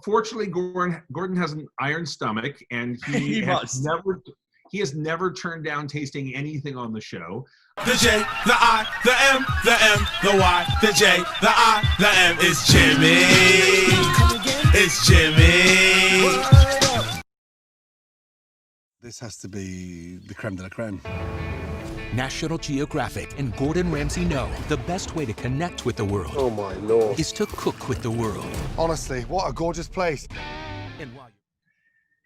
fortunately, Gordon has an iron stomach, and He must. He has never turned down tasting anything on the show. The J, the I, the M, the M, the Y, the J, the I, the M. It's Jimmy. It's Jimmy. This has to be the creme de la creme. National Geographic and Gordon Ramsay know the best way to connect with the world Oh my Lord. is to cook with the world. Honestly, what a gorgeous place.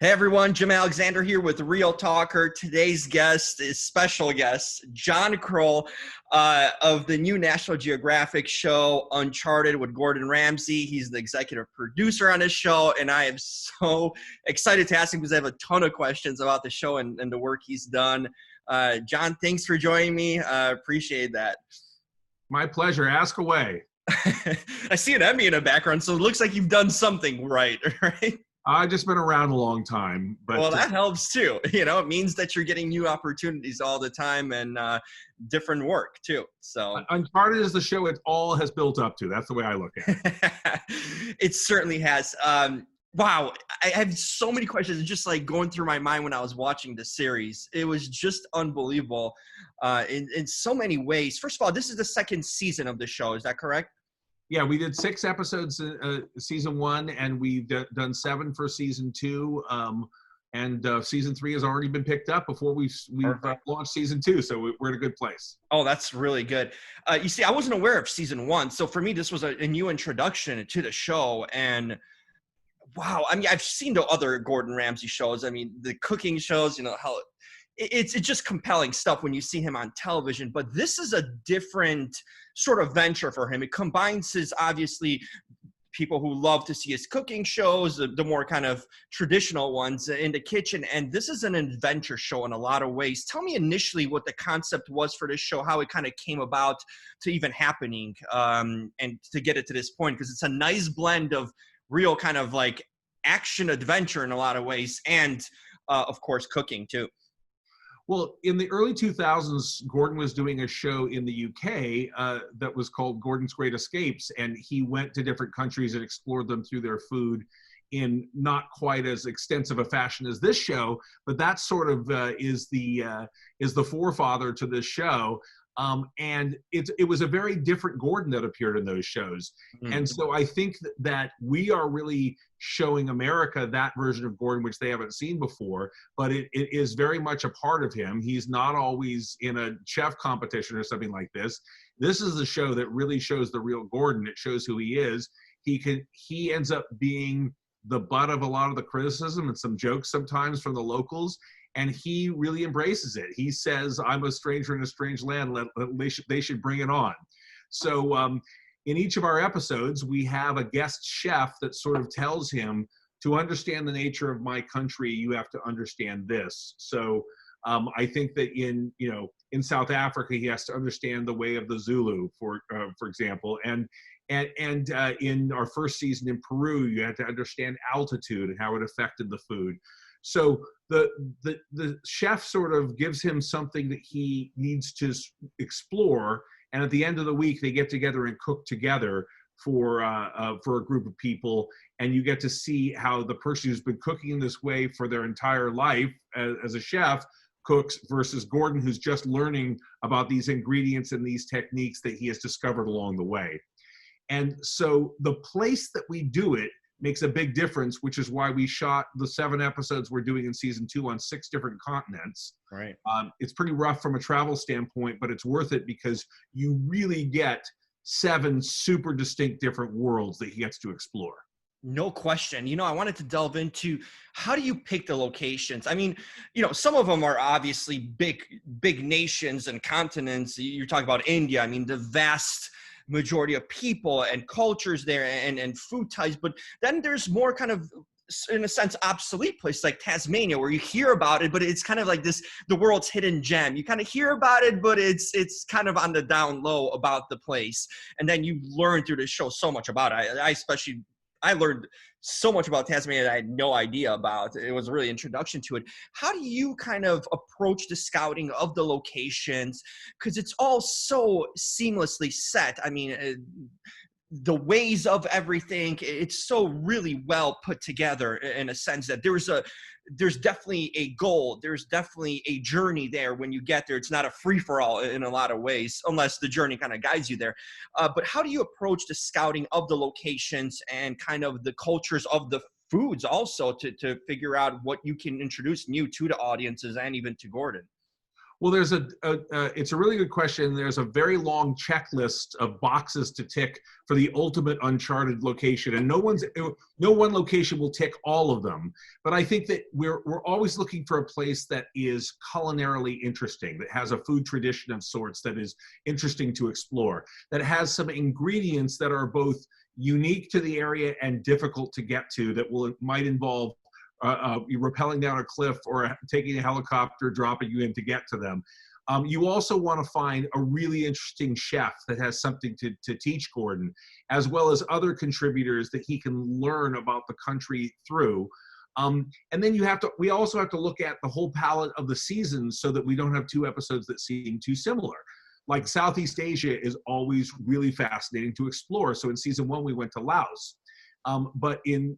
Hey everyone, Jim Alexander here with Real Talker. Today's guest is special guest, Jon Kroll of the new National Geographic show, Uncharted with Gordon Ramsay. He's the executive producer on this show, and I am so excited to ask him because I have a ton of questions about the show and the work he's done. Jon, thanks for joining me. Appreciate that. My pleasure. Ask away. I see an Emmy in the background, so it looks like you've done something right? I've just been around a long time. But well, that helps too. You know, it means that you're getting new opportunities all the time and different work too. So Uncharted is the show it all has built up to. That's the way I look at it. It certainly has. Wow, I have so many questions just like going through my mind when I was watching the series. It was just unbelievable in so many ways. First of all, this is the second season of the show. Is that correct? Yeah, we did 6 episodes season 1, and we've done 7 for season 2. And season 3 has already been picked up before we've launched season 2, so we're in a good place. Oh, that's really good. You see, I wasn't aware of season 1, so for me, this was a new introduction to the show. And wow, I mean, I've seen the other Gordon Ramsay shows. I mean, the cooking shows, you know, how it's just compelling stuff when you see him on television. But this is a different sort of venture for him. It combines his, obviously, people who love to see his cooking shows, the more kind of traditional ones in the kitchen. And this is an adventure show in a lot of ways. Tell me initially what the concept was for this show, how it kind of came about to even happening and to get it to this point, because it's a nice blend of real kind of like action adventure in a lot of ways and, of course, cooking too. Well, in the early 2000s, Gordon was doing a show in the UK that was called Gordon's Great Escapes, and he went to different countries and explored them through their food in not quite as extensive a fashion as this show, but that sort of is the forefather to this show. And it was a very different Gordon that appeared in those shows. Mm-hmm. And so I think that we are really showing America that version of Gordon, which they haven't seen before, but it is very much a part of him. He's not always in a chef competition or something like this. This is a show that really shows the real Gordon. It shows who he is. He ends up being the butt of a lot of the criticism and some jokes sometimes from the locals. And he really embraces it. He says, I'm a stranger in a strange land. They should bring it on. So in each of our episodes, we have a guest chef that sort of tells him, to understand the nature of my country, you have to understand this. So I think that in South Africa, he has to understand the way of the Zulu, for example. And in our first season in Peru, you had to understand altitude and how it affected the food. So the chef sort of gives him something that he needs to explore, and at the end of the week they get together and cook together for a group of people, and you get to see how the person who's been cooking this way for their entire life as a chef cooks versus Gordon, who's just learning about these ingredients and these techniques that he has discovered along the way. And so the place that we do it makes a big difference, which is why we shot the 7 episodes we're doing in season 2 on 6 different continents. Right. It's pretty rough from a travel standpoint, but it's worth it because you really get 7 super distinct different worlds that he gets to explore. No question. You know, I wanted to delve into how do you pick the locations? I mean, you know, some of them are obviously big nations and continents. You're talking about India. I mean, the vast majority of people and cultures there and food ties. But then there's more kind of, in a sense, obsolete places like Tasmania, where you hear about it, but it's kind of like the world's hidden gem. You kind of hear about it, but it's kind of on the down low about the place. And then you learn through the show so much about it. I learned so much about Tasmania that I had no idea about. It was a really introduction to it. How do you kind of approach the scouting of the locations? Because it's all so seamlessly set. I mean, the ways of everything. It's so really well put together in a sense that there's definitely a goal. There's definitely a journey there when you get there. It's not a free-for-all in a lot of ways, unless the journey kind of guides you there. But how do you approach the scouting of the locations and kind of the cultures of the foods also to figure out what you can introduce new to the audiences and even to Gordon? Well, it's a really good question. There's a very long checklist of boxes to tick for the ultimate Uncharted location, and no one location will tick all of them. But I think that we're always looking for a place that is culinarily interesting, that has a food tradition of sorts that is interesting to explore, that has some ingredients that are both unique to the area and difficult to get to, that might involve you rappelling down a cliff or taking a helicopter, dropping you in to get to them. You also want to find a really interesting chef that has something to teach Gordon, as well as other contributors that he can learn about the country through. And then we also have to look at the whole palette of the seasons so that we don't have two episodes that seem too similar. Like Southeast Asia is always really fascinating to explore. So in season 1, we went to Laos. But in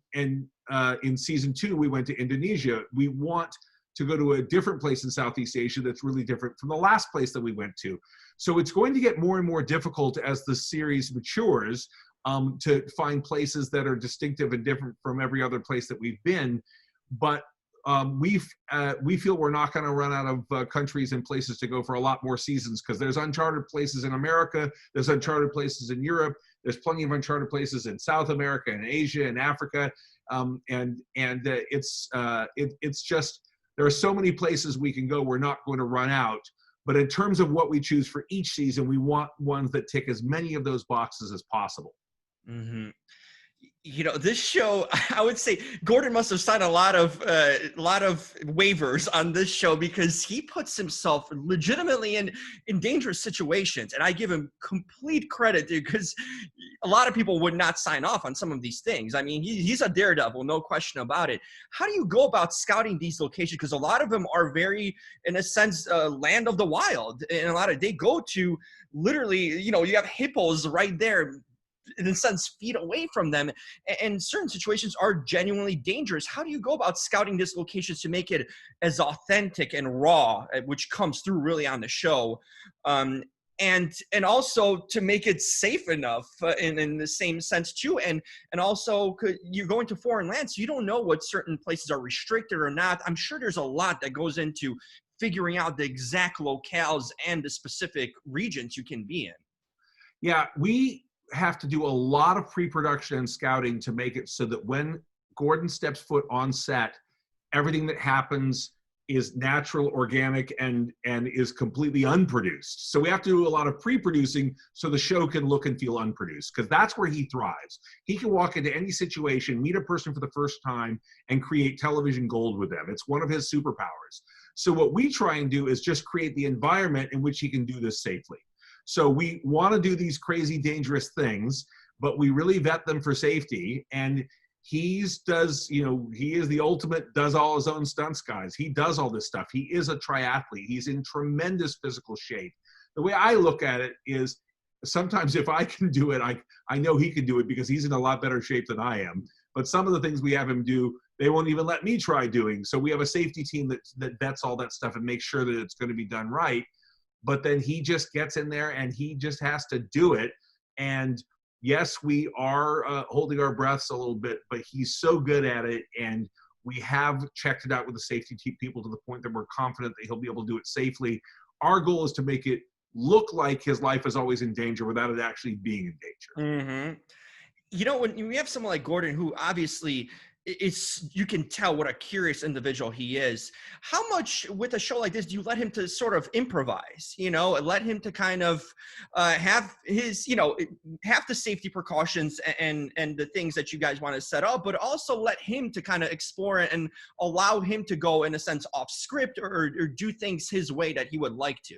season 2, we went to Indonesia. We want to go to a different place in Southeast Asia that's really different from the last place that we went to. So it's going to get more and more difficult as the series matures to find places that are distinctive and different from every other place that we've been. But we feel we're not going to run out of countries and places to go for a lot more seasons, because there's uncharted places in America, there's uncharted places in Europe, there's plenty of uncharted places in South America and Asia and Africa, it's just, there are so many places we can go. We're not going to run out. But in terms of what we choose for each season, we want ones that tick as many of those boxes as possible. Mm-hmm. You know, this show, I would say Gordon must have signed a lot of waivers on this show, because he puts himself legitimately in dangerous situations. And I give him complete credit, dude, because a lot of people would not sign off on some of these things. I mean, he's a daredevil, no question about it. How do you go about scouting these locations? Because a lot of them are very, in a sense, land of the wild. And a lot of, they go to literally, you know, you have hippos right there, in a sense, feet away from them, and certain situations are genuinely dangerous. How do you go about scouting these locations to make it as authentic and raw, which comes through really on the show, and also to make it safe enough in the same sense too, and also you're going to foreign lands, so you don't know what certain places are restricted or not. I'm sure there's a lot that goes into figuring out the exact locales and the specific regions you can be in. Yeah, we have to do a lot of pre-production and scouting to make it so that when Gordon steps foot on set, everything that happens is natural, organic, and is completely unproduced. So we have to do a lot of pre-producing so the show can look and feel unproduced, because that's where he thrives. He can walk into any situation, meet a person for the first time, and create television gold with them. It's one of his superpowers. So what we try and do is just create the environment in which he can do this safely. So we want to do these crazy, dangerous things, but we really vet them for safety. And he is the ultimate, does all his own stunts guys. He does all this stuff. He is a triathlete. He's in tremendous physical shape. The way I look at it is, sometimes if I can do it, I know he can do it, because he's in a lot better shape than I am. But some of the things we have him do, they won't even let me try doing. So we have a safety team that vets all that stuff and makes sure that it's going to be done right. But then he just gets in there and he just has to do it. And yes, we are holding our breaths a little bit, but he's so good at it. And we have checked it out with the safety people to the point that we're confident that he'll be able to do it safely. Our goal is to make it look like his life is always in danger without it actually being in danger. Mm-hmm. You know, when you have someone like Gordon, who obviously you can tell what a curious individual he is. How much with a show like this do you let him to sort of improvise, let him to kind of have his, have the safety precautions and the things that you guys want to set up, but also let him to kind of explore and allow him to go, in a sense, off script or do things his way that he would like to?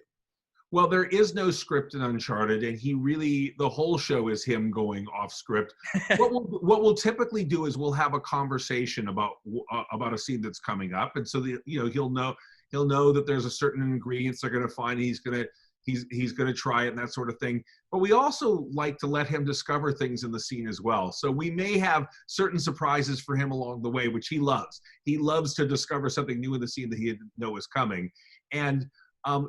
Well, there is no script in Uncharted, and the whole show is him going off script. What we'll typically do is we'll have a conversation about a scene that's coming up, and so he'll know that there's a certain ingredients they're going to find. He's going to he's going to try it and that sort of thing. But we also like to let him discover things in the scene as well. So we may have certain surprises for him along the way, which he loves. He loves to discover something new in the scene that he didn't know was coming. And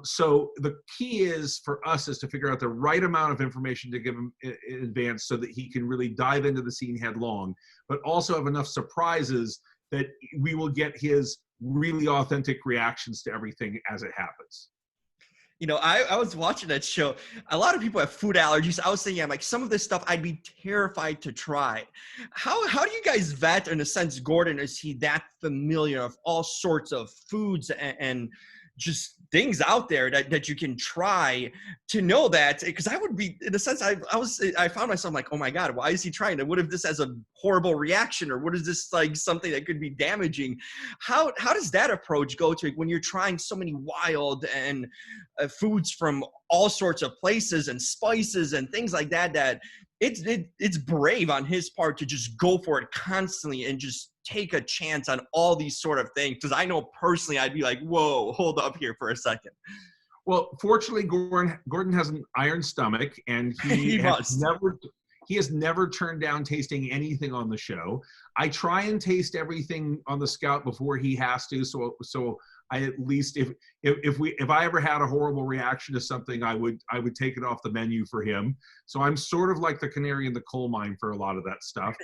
so the key is for us is to figure out the right amount of information to give him in advance so that he can really dive into the scene headlong, but also have enough surprises that we will get his really authentic reactions to everything as it happens. You know, I was watching that show. A lot of people have food allergies. I was thinking, I'm like, some of this stuff I'd be terrified to try. How do you guys vet, in a sense, Gordon? Is he that familiar of all sorts of foods and just things out there that you can try to know that? Because I would be, in a sense, I found myself like, oh my God, why is he trying to? What if this has a horrible reaction, or what is this like something that could be damaging? How does that approach go to when you're trying so many wild and foods from all sorts of places and spices and things like that, that it's brave on his part to just go for it constantly and just take a chance on all these sort of things? Because I know personally I'd be like, whoa, hold up here for a second. Well, fortunately, Gordon has an iron stomach, and he has never turned down tasting anything on the show. I try and taste everything on the Scout before he has to, so I at least, if I ever had a horrible reaction to something, I would take it off the menu for him. So I'm sort of like the canary in the coal mine for a lot of that stuff.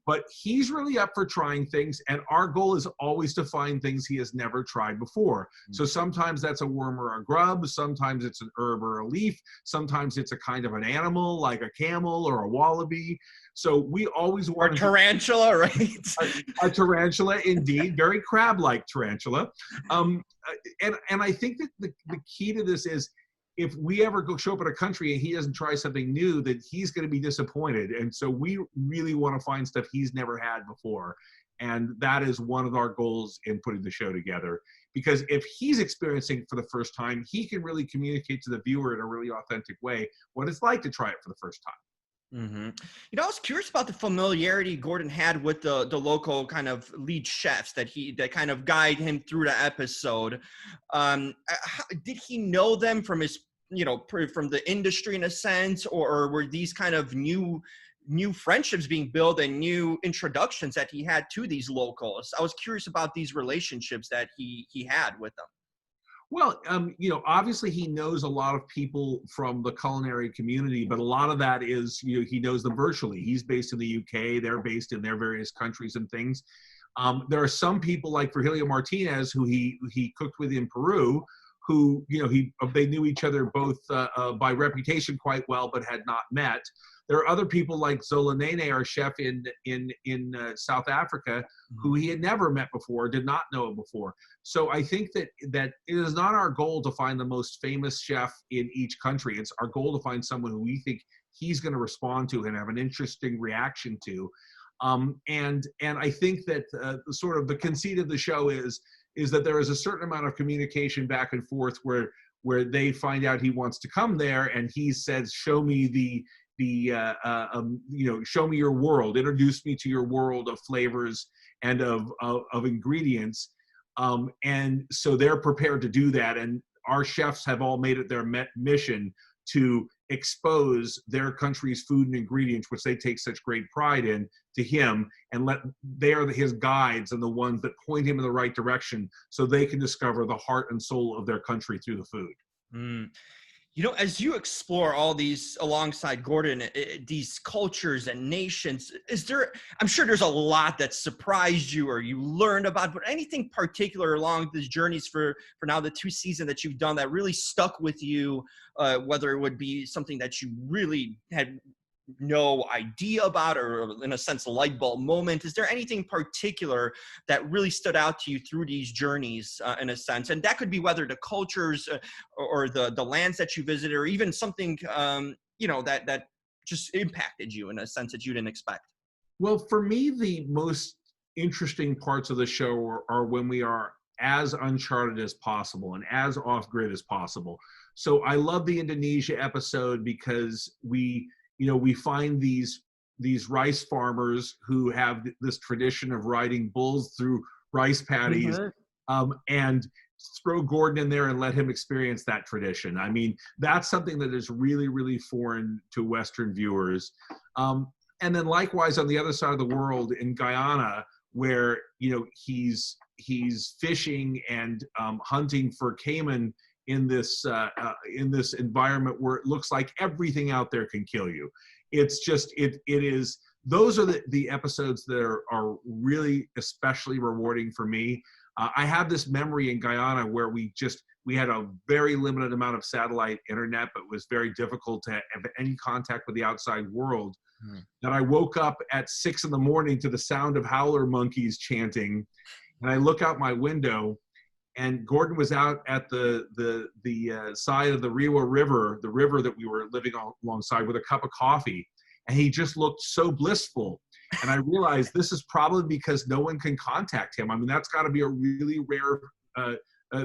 But he's really up for trying things, and our goal is always to find things he has never tried before. So sometimes that's a worm or a grub, sometimes it's an herb or a leaf, sometimes it's a kind of an animal like a camel or a wallaby. So we always want a tarantula, right? a tarantula, indeed, very crab-like tarantula. And I think that the key to this is, if we ever show up in a country and he doesn't try something new, that he's going to be disappointed. And so we really want to find stuff he's never had before. And that is one of our goals in putting the show together. Because if he's experiencing it for the first time, he can really communicate to the viewer in a really authentic way what it's like to try it for the first time. Mm-hmm. You know, I was curious about the familiarity Gordon had with the local kind of lead chefs that kind of guide him through the episode. Did he know them from his, from the industry in a sense, or were these kind of new friendships being built and new introductions that he had to these locals? I was curious about these relationships that he had with them. Well, obviously he knows a lot of people from the culinary community, but a lot of that is, he knows them virtually. He's based in the UK, they're based in their various countries and things. There are some people like Virgilio Martinez, who he cooked with in Peru, who, they knew each other both by reputation quite well, but had not met. There are other people like Zola Nene, our chef in South Africa, who he had never met before, did not know before. So I think that it is not our goal to find the most famous chef in each country. It's our goal to find someone who we think he's going to respond to and have an interesting reaction to. And I think that sort of the conceit of the show is that there is a certain amount of communication back and forth where they find out he wants to come there, and he says, show me show me your world, introduce me to your world of flavors and of ingredients. And so they're prepared to do that. And our chefs have all made it their mission to expose their country's food and ingredients, which they take such great pride in, to him, and they are his guides and the ones that point him in the right direction so they can discover the heart and soul of their country through the food. Mm. As you explore all these alongside Gordon, these cultures and nations, I'm sure there's a lot that surprised you or you learned about, but anything particular along these journeys for now, the 2 seasons that you've done that really stuck with you, whether it would be something that you really had no idea about, or in a sense, a light bulb moment? Is there anything particular that really stood out to you through these journeys, in a sense? And that could be whether the cultures or the lands that you visited, or even something, that just impacted you in a sense that you didn't expect. Well, for me, the most interesting parts of the show are when we are as uncharted as possible and as off-grid as possible. So I love the Indonesia episode because we find these rice farmers who have this tradition of riding bulls through rice paddies. Mm-hmm. And throw Gordon in there and let him experience that tradition. I mean, that's something that is really, really foreign to Western viewers. And then likewise on the other side of the world in Guyana, where, you know, he's fishing and hunting for caiman in this environment where it looks like everything out there can kill you. It's just, it is, those are the episodes that are really especially rewarding for me. I have this memory in Guyana where we had a very limited amount of satellite internet, but it was very difficult to have any contact with the outside world. That I woke up at 6 a.m. to the sound of howler monkeys chanting, and I look out my window, and Gordon was out at the side of the Rewa River, the river that we were living alongside, with a cup of coffee, and he just looked so blissful. And I realized this is probably because no one can contact him. I mean, that's got to be a really rare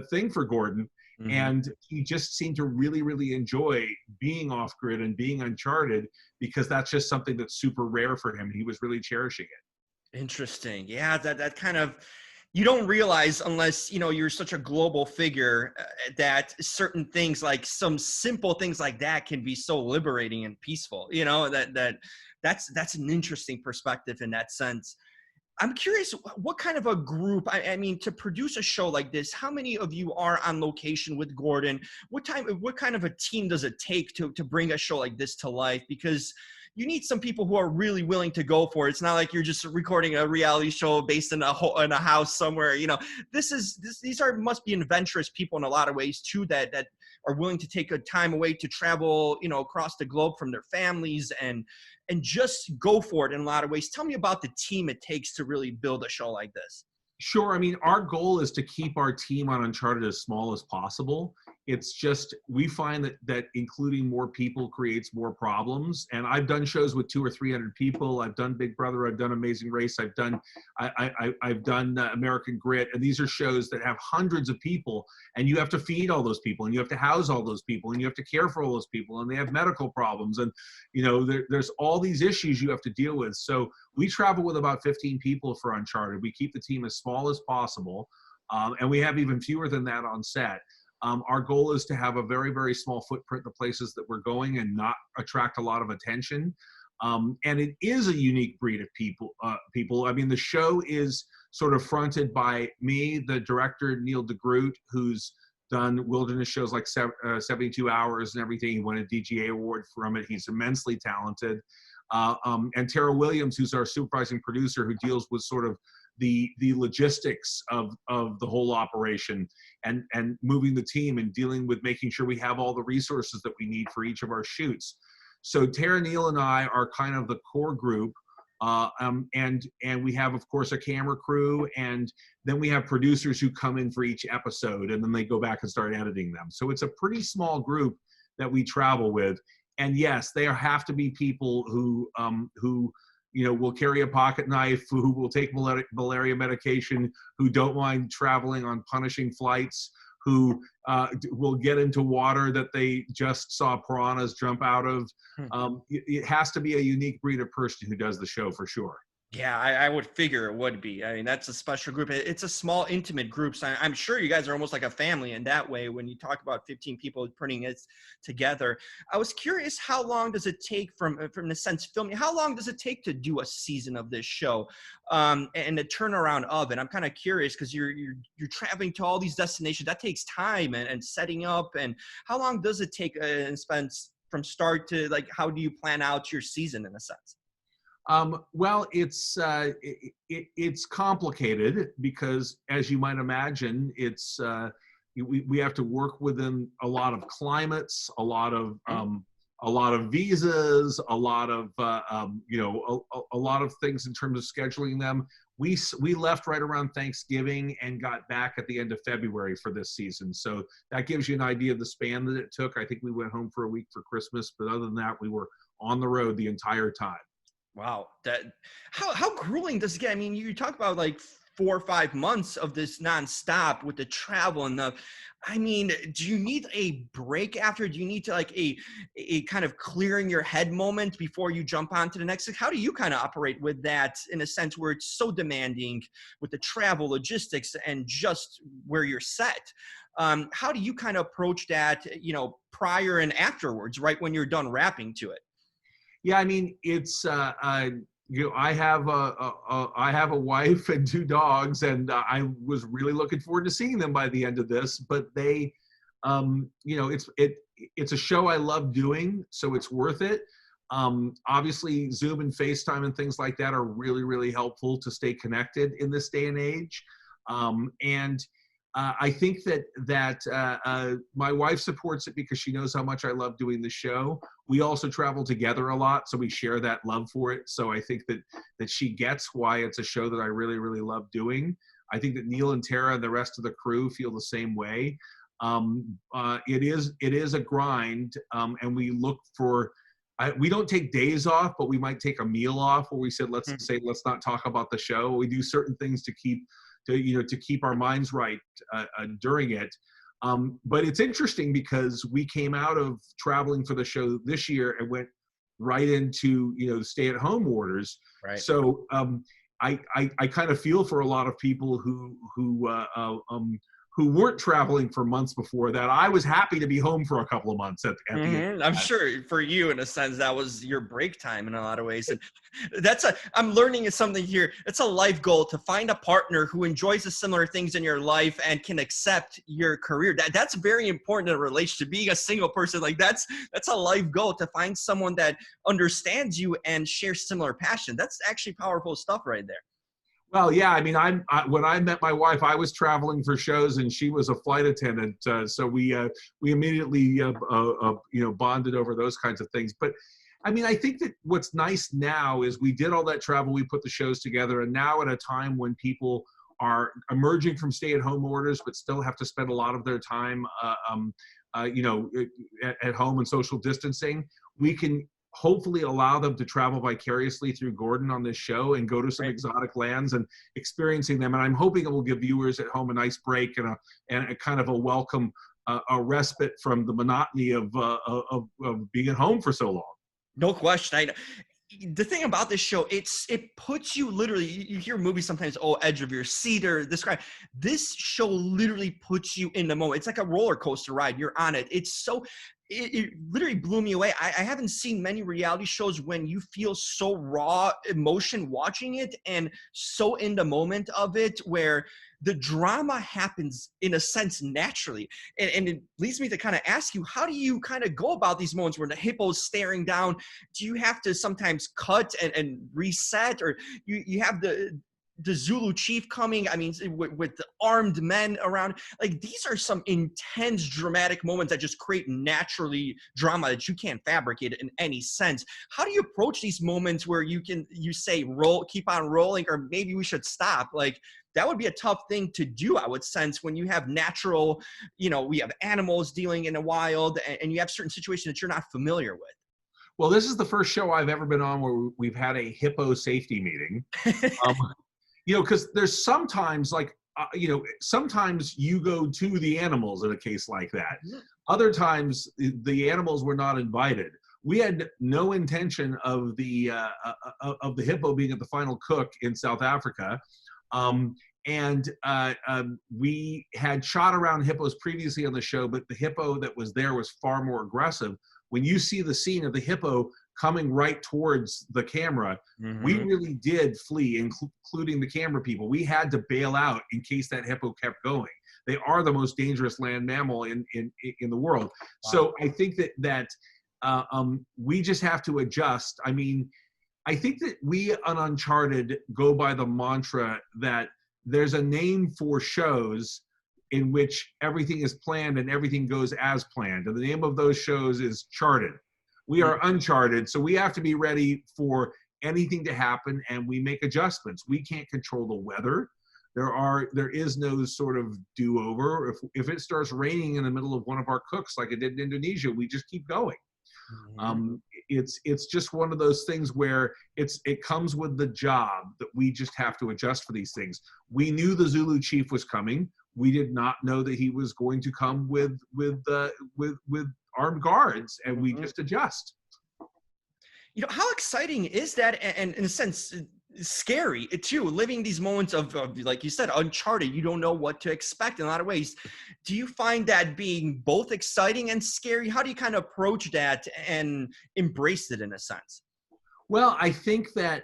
thing for Gordon. Mm-hmm. And he just seemed to really, really enjoy being off grid and being Uncharted, because that's just something that's super rare for him. He was really cherishing it. Interesting. Yeah, that kind of, you don't realize unless, you know, you're such a global figure that certain things, like some simple things like that, can be so liberating and peaceful. You know, that's an interesting perspective in that sense. I'm curious, what kind of a group, I mean, to produce a show like this, how many of you are on location with Gordon? What kind of a team does it take to bring a show like this to life? Because you need some people who are really willing to go for it. It's not like you're just recording a reality show based in a house somewhere. You know, these must be adventurous people in a lot of ways too, that are willing to take a time away to travel, you know, across the globe from their families and just go for it in a lot of ways. Tell me about the team it takes to really build a show like this. Sure. I mean, our goal is to keep our team on Uncharted as small as possible. It's just, we find that including more people creates more problems. And I've done shows with 200 or 300 people. I've done Big Brother. I've done Amazing Race. I've done American Grit. And these are shows that have hundreds of people, and you have to feed all those people, and you have to house all those people, and you have to care for all those people, and they have medical problems. And, you know, there's all these issues you have to deal with. So we travel with about 15 people for Uncharted. We keep the team as small as possible. And we have even fewer than that on set. Our goal is to have a very, very small footprint in the places that we're going and not attract a lot of attention. And it is a unique breed of people. I mean, the show is sort of fronted by me, the director, Neil DeGroot, who's done wilderness shows like 72 Hours and everything. He won a DGA award from it. He's immensely talented. And Tara Williams, who's our supervising producer, who deals with sort of the logistics of the whole operation and moving the team and dealing with making sure we have all the resources that we need for each of our shoots. So Tara, Neil, and I are kind of the core group. And we have, of course, a camera crew, and then we have producers who come in for each episode, and then they go back and start editing them. So it's a pretty small group that we travel with. And yes, there have to be people who you know, will carry a pocket knife, who will take malaria medication, who don't mind traveling on punishing flights, who will get into water that they just saw piranhas jump out of. It has to be a unique breed of person who does the show for sure. Yeah, I would figure it would be. I mean, that's a special group. It's a small, intimate group. So I'm sure you guys are almost like a family in that way when you talk about 15 people putting it together. I was curious, how long does it take from the sense filming? How long does it take to do a season of this show and the turnaround of it? I'm kind of curious because you're traveling to all these destinations. That takes time and setting up. And how long does it take and spend from start to, like, how do you plan out your season in a sense? Well, it's complicated because, as you might imagine, it's we have to work within a lot of climates, a lot of visas, a lot of you know, a lot of things in terms of scheduling them. We left right around Thanksgiving and got back at the end of February for this season. So that gives you an idea of the span that it took. I think we went home for a week for Christmas, but other than that, we were on the road the entire time. Wow. How grueling does it get? I mean, you talk about like 4 or 5 months of this nonstop with the travel and the, I mean, do you need a break after? Do you need to like a kind of clearing your head moment before you jump on to the next? Like, how do you kind of operate with that in a sense where it's so demanding with the travel logistics and just where you're set? How do you kind of approach that, you know, prior and afterwards, right when you're done wrapping to it? Yeah, I mean, it's you know, I have a wife and 2 dogs, and I was really looking forward to seeing them by the end of this. But they, you know, it's a show I love doing, so it's worth it. Obviously, Zoom and FaceTime and things like that are really, really helpful to stay connected in this day and age. And I think that my wife supports it because she knows how much I love doing the show. We also travel together a lot, so we share that love for it. So I think that she gets why it's a show that I really, really love doing. I think that Neil and Tara and the rest of the crew feel the same way. It is a grind, and we look for. We don't take days off, but we might take a meal off where we said, let's not talk about the show. We do certain things to keep our minds right during it. But it's interesting because we came out of traveling for the show this year and went right into, you know, stay-at-home orders. Right. So I kind of feel for a lot of people who weren't traveling for months before that. I was happy to be home for a couple of months at the end. I'm sure for you, in a sense, that was your break time in a lot of ways. And I'm learning something here. It's a life goal to find a partner who enjoys the similar things in your life and can accept your career. That's very important in a relationship. Being a single person, like that's a life goal, to find someone that understands you and shares similar passion. That's actually powerful stuff right there. Well, yeah, I mean, when I met my wife, I was traveling for shows, and she was a flight attendant. So we immediately, you know, bonded over those kinds of things. But I mean, I think that what's nice now is we did all that travel, we put the shows together, and now at a time when people are emerging from stay-at-home orders, but still have to spend a lot of their time, you know, at home and social distancing, we can hopefully allow them to travel vicariously through Gordon on this show and go to some exotic lands and experiencing them. And I'm hoping it will give viewers at home a nice break and a kind of a welcome, a respite from the monotony of being at home for so long. No question. The thing about this show, it puts you literally, you hear movies sometimes, edge of your seat or describe. This show literally puts you in the moment. It's like a roller coaster ride. You're on it. It literally blew me away. I haven't seen many reality shows when you feel so raw emotion watching it and so in the moment of it, where the drama happens in a sense naturally. And it leads me to kind of ask you, how do you kind of go about these moments where the hippo's staring down? Do you have to sometimes cut and reset, or you have the Zulu chief coming, I mean, with the armed men around? Like, these are some intense dramatic moments that just create naturally drama that you can't fabricate in any sense. How do you approach these moments where you say roll, keep on rolling, or maybe we should stop? Like, that would be a tough thing to do, I would sense, when you have natural, you know, we have animals dealing in the wild, and you have certain situations that you're not familiar with. Well, this is the first show I've ever been on where we've had a hippo safety meeting. You know, because there's sometimes like, you know, sometimes you go to the animals in a case like that. Other times the animals were not invited. We had no intention of the hippo being at the final cook in South Africa. We had shot around hippos previously on the show, but the hippo that was there was far more aggressive. When you see the scene of the hippo coming right towards the camera, we really did flee, including the camera people. We had to bail out in case that hippo kept going. They are the most dangerous land mammal in the world. Wow. So I think that we just have to adjust. I mean, I think that we on Uncharted go by the mantra that there's a name for shows in which everything is planned and everything goes as planned. And the name of those shows is Charted. We are Uncharted, so we have to be ready for anything to happen, and we make adjustments. We can't control the weather. There is no sort of do-over. If it starts raining in the middle of one of our cooks like it did in Indonesia, we just keep going. it's just one of those things where it comes with the job that we just have to adjust for these things. We knew the Zulu chief was coming. We did not know that he was going to come with armed guards, and we just adjust. You know, how exciting is that? And in a sense, scary too, living these moments of like you said, Uncharted. You don't know what to expect in a lot of ways. Do you find that being both exciting and scary? How do you kind of approach that and embrace it in a sense? Well, I think that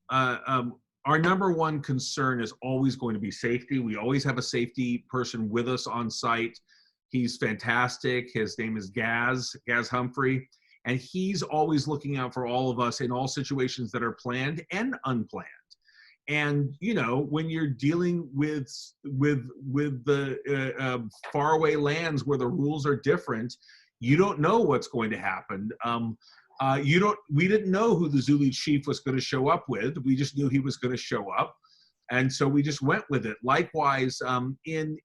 our number one concern is always going to be safety. We always have a safety person with us on site. He's fantastic. His name is Gaz Humphrey. And he's always looking out for all of us in all situations that are planned and unplanned. And, you know, when you're dealing with the faraway lands where the rules are different, you don't know what's going to happen. We didn't know who the Zulu chief was going to show up with. We just knew he was going to show up. And so we just went with it. Likewise, in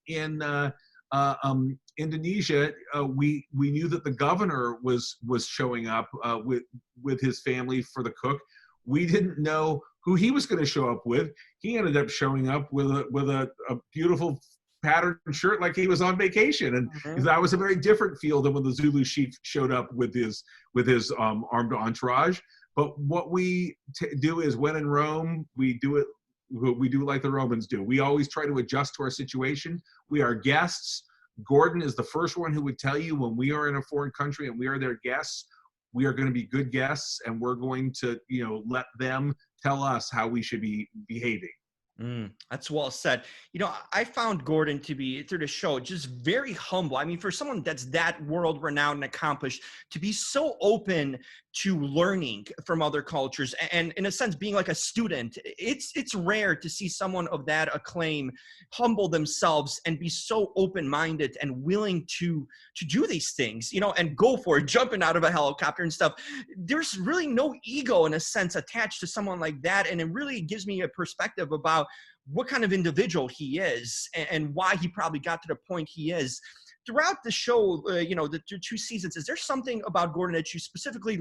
Indonesia, we knew that the governor was showing up with his family for the cook. We didn't know who he was going to show up with. He ended up showing up with a beautiful patterned shirt, like he was on vacation, and that was a very different feel than when the Zulu chief showed up with his armed entourage. But what we do is, when in Rome, we do like the Romans do. We always try to adjust to our situation. We are guests. Gordon is the first one who would tell you, when we are in a foreign country and we are their guests, we are going to be good guests, and we're going to, you know, let them tell us how we should be behaving. That's well said. You know, I found Gordon to be, through the show, just very humble. I mean, for someone that's that world renowned and accomplished, to be so open to learning from other cultures, and in a sense being like a student, it's rare to see someone of that acclaim humble themselves and be so open-minded and willing to do these things, you know, and go for it, jumping out of a helicopter and stuff. There's really no ego, in a sense, attached to someone like that, and it really gives me a perspective about what kind of individual he is and why he probably got to the point he is. Throughout the show, you know, the 2 seasons, is there something about Gordon that you specifically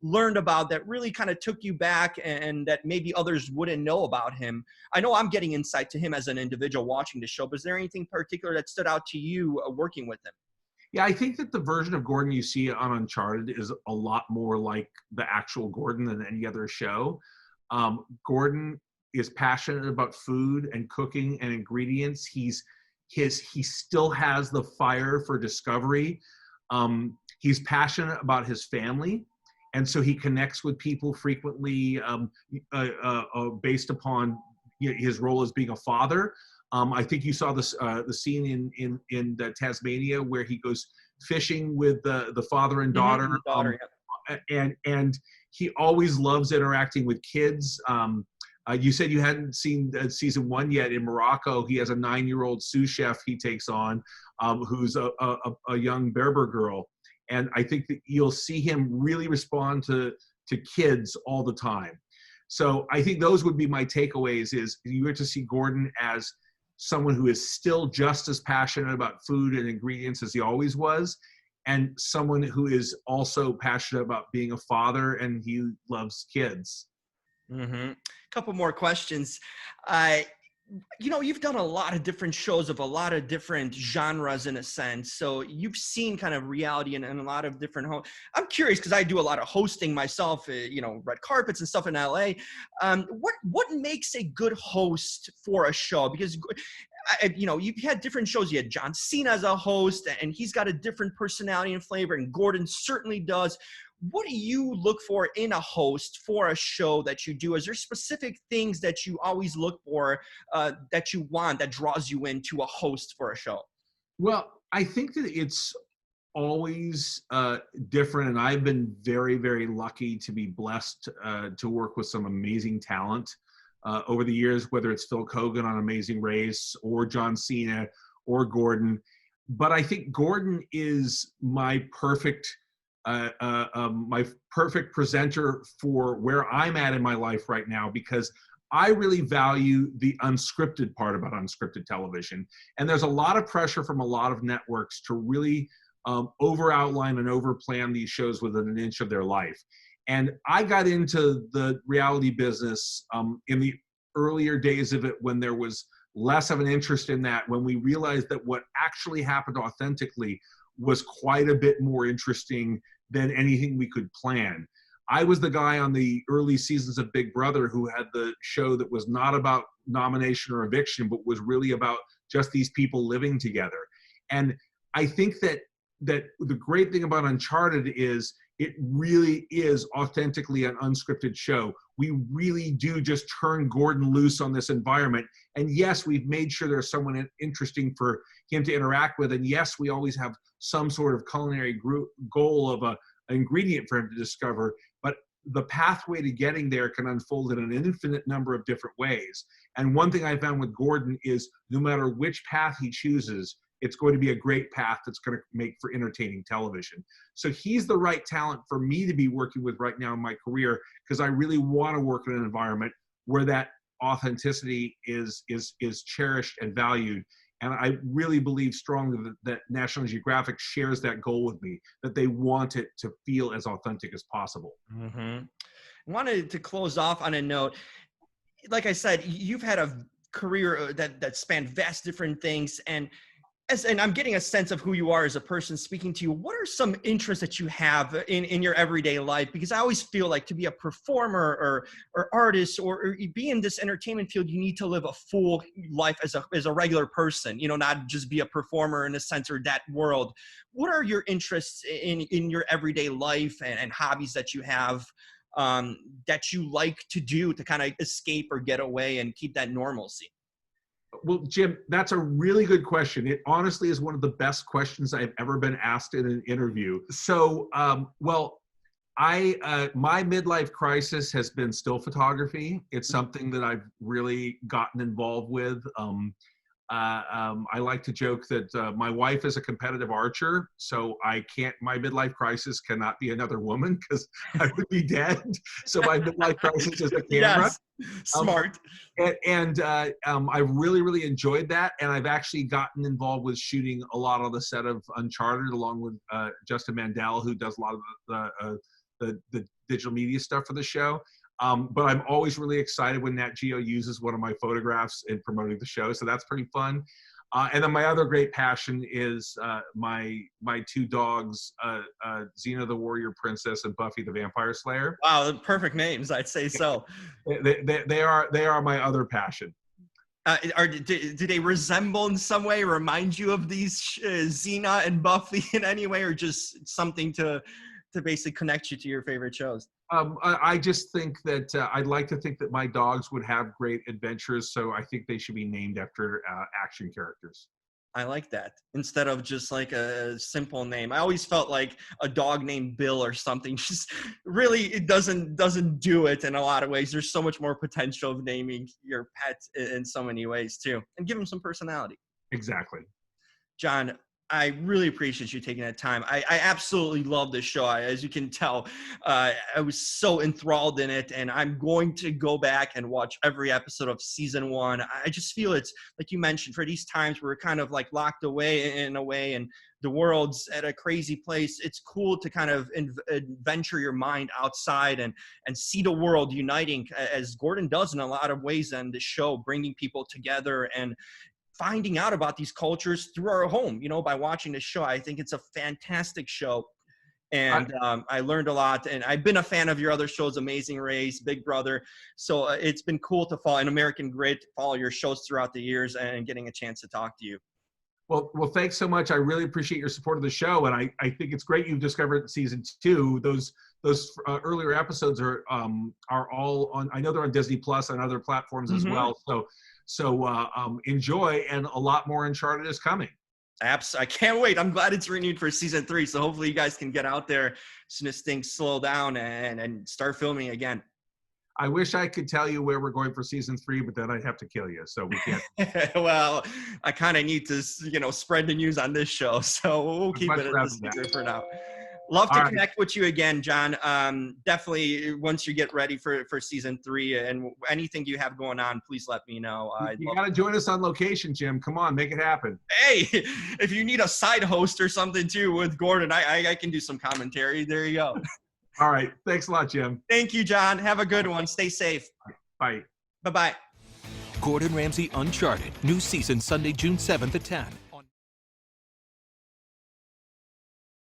learned about that really kind of took you back and that maybe others wouldn't know about him? I know I'm getting insight to him as an individual watching the show, but is there anything particular that stood out to you working with him? Yeah, I think that the version of Gordon you see on Uncharted is a lot more like the actual Gordon than any other show. Gordon is passionate about food and cooking and ingredients. He still has the fire for discovery. He's passionate about his family, and so he connects with people frequently based upon his role as being a father. I think you saw this the scene in Tasmania where he goes fishing with the father and daughter. And he always loves interacting with kids. You said you hadn't seen season 1 yet. In Morocco, he has a 9-year-old sous chef he takes on, who's a young Berber girl. And I think that you'll see him really respond to kids all the time. So I think those would be my takeaways, is you get to see Gordon as someone who is still just as passionate about food and ingredients as he always was, and someone who is also passionate about being a father, and he loves kids. Couple more questions. You know, you've done a lot of different shows of a lot of different genres, in a sense. So you've seen kind of reality in a lot of different I'm curious, because I do a lot of hosting myself, you know, red carpets and stuff in LA. What makes a good host for a show? Because you know, you've had different shows. You had John Cena as a host, and he's got a different personality and flavor, and Gordon certainly does. What do you look for in a host for a show that you do? Is there specific things that you always look for that you want, that draws you into a host for a show? Well, I think that it's always different, and I've been very, very lucky to be blessed to work with some amazing talent over the years, whether it's Phil Kogan on Amazing Race or John Cena or Gordon. But I think Gordon is my perfect presenter for where I'm at in my life right now, because I really value the unscripted part about unscripted television. And there's a lot of pressure from a lot of networks to really over outline and over plan these shows within an inch of their life. And I got into the reality business in the earlier days of it, when there was less of an interest in that, when we realized that what actually happened authentically was quite a bit more interesting than anything we could plan. I was the guy on the early seasons of Big Brother who had the show that was not about nomination or eviction, but was really about just these people living together. And I think that the great thing about Uncharted is it really is authentically an unscripted show. We really do just turn Gordon loose on this environment. And yes, we've made sure there's someone interesting for him to interact with. And yes, we always have some sort of culinary goal of an ingredient for him to discover. But the pathway to getting there can unfold in an infinite number of different ways. And one thing I found with Gordon is no matter which path he chooses, it's going to be a great path that's going to make for entertaining television. So he's the right talent for me to be working with right now in my career, because I really want to work in an environment where that authenticity is cherished and valued. And I really believe strongly that National Geographic shares that goal with me, that they want it to feel as authentic as possible. Mm-hmm. I wanted to close off on a note. Like I said, you've had a career that spanned vast different things, and I'm getting a sense of who you are as a person speaking to you. What are some interests that you have in your everyday life? Because I always feel like to be a performer or artist or be in this entertainment field, you need to live a full life as a regular person, not just be a performer in a sense or that world. What are your interests in your everyday life and hobbies that you have that you like to do to kind of escape or get away and keep that normalcy? Well, Jim, that's a really good question. It honestly is one of the best questions I've ever been asked in an interview. So, my midlife crisis has been still photography. It's something that I've really gotten involved with. I like to joke that my wife is a competitive archer, so my midlife crisis cannot be another woman because I would be dead. So my midlife crisis is the camera. Yes. Smart. I've really, really enjoyed that. And I've actually gotten involved with shooting a lot on the set of Uncharted, along with Justin Mandel, who does a lot of the digital media stuff for the show. But I'm always really excited when Nat Geo uses one of my photographs in promoting the show. So that's pretty fun. And then my other great passion is my two dogs, Xena the Warrior Princess and Buffy the Vampire Slayer. Wow, perfect names, I'd say so. They are my other passion. Do they resemble in some way, remind you of these Xena and Buffy in any way, or just something to basically connect you to your favorite shows? I just think that I'd like to think that my dogs would have great adventures, so I think they should be named after action characters. I like that, instead of just like a simple name. I always felt like a dog named Bill or something just really, it doesn't do it in a lot of ways. There's so much more potential of naming your pet in so many ways too, and give them some personality. Exactly. Jon, I really appreciate you taking that time. I absolutely love this show. As you can tell, I was so enthralled in it, and I'm going to go back and watch every episode of season 1. I just feel it's, like you mentioned, for these times we're kind of like locked away in a way, and the world's at a crazy place. It's cool to kind of venture your mind outside and see the world uniting, as Gordon does in a lot of ways on the show, bringing people together and finding out about these cultures through our home, by watching this show. I think it's a fantastic show. And I learned a lot, and I've been a fan of your other shows, Amazing Race, Big Brother. So it's been cool to follow, and American Grid, follow your shows throughout the years and getting a chance to talk to you. Well, thanks so much. I really appreciate your support of the show. And I think it's great you've discovered season 2. Those earlier episodes are all on, I know they're on Disney Plus and other platforms as well. So enjoy, and a lot more Uncharted is coming. I can't wait. I'm glad it's renewed for season 3. So hopefully you guys can get out there as soon as things slow down and start filming again. I wish I could tell you where we're going for season 3, but then I'd have to kill you. So we can't. Well, I kind of need to, spread the news on this show. So we'll keep it a secret for now. Love to All right. connect with you again, Jon. Definitely once you get ready for season 3 and anything you have going on, please let me know. You got to join us on location, Jim. Come on, make it happen. Hey, if you need a side host or something too with Gordon, I can do some commentary. There you go. All right. Thanks a lot, Jim. Thank you, Jon. Have a good one. Stay safe. Bye. Bye-bye. Gordon Ramsay Uncharted. New season Sunday, June 7th at 10.